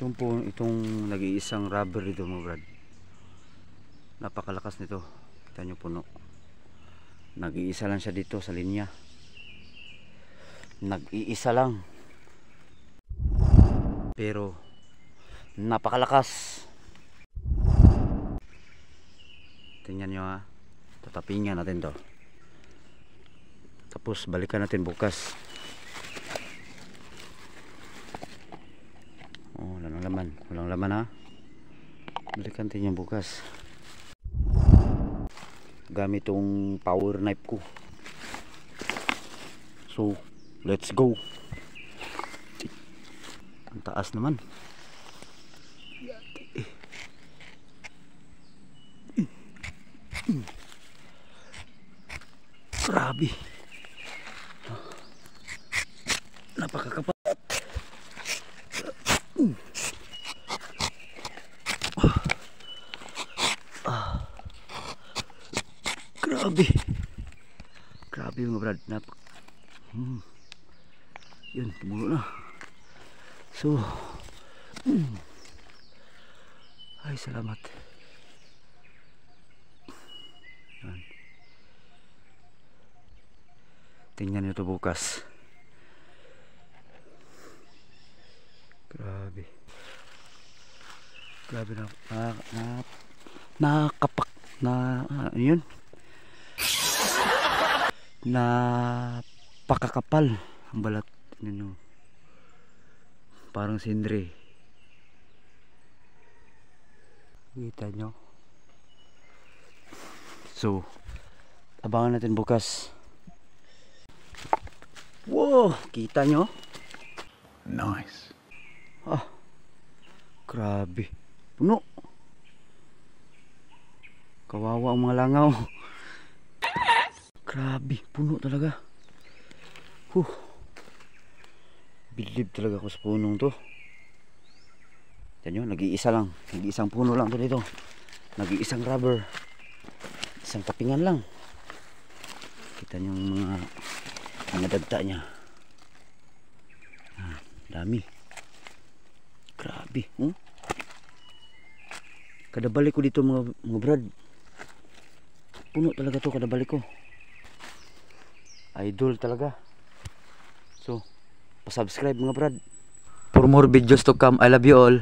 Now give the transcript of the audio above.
Itong nag-iisang rubber dito mga brad. Napakalakas nito. Kita nyo puno. Nag-iisa lang siya dito sa linya. Nag-iisa lang. Pero napakalakas. Tingnan nyo ha. Tatapingan natin to. Tapos balikan natin bukas. Oh, walang laman. Walang laman ha. Balikan natin yung bukas. Gamit tong power knife ko. So, let's go. Ang taas naman. Grabe. Napakakapal. Grabe. Grabe mga brad. Yun, tumulo na. So, ay salamat. Yan. Tingnan nyo ito bukas. Grabe. Grabe na nakapak na ano yun? Napakakapal ang balat ninyo. Parang sindre. Kita nyo. So, abangan natin bukas. Wow, kita nyo? Nice. Ah, grabe. Puno. Kawawa ang mga langaw. Grabe, puno talaga. Bilib talaga ako sa punong to. Yan yun, nag-iisa lang. Nag-iisang puno lang to dito. Nag-iisang rubber. Isang tapingan lang. Kita nyo yung mga dagta nya. Dami. Grabe. Kada balik ko dito mga brad. Puno talaga to kada balik ko. Idol talaga. So, pa-subscribe mga brad. For more videos to come. I love you all.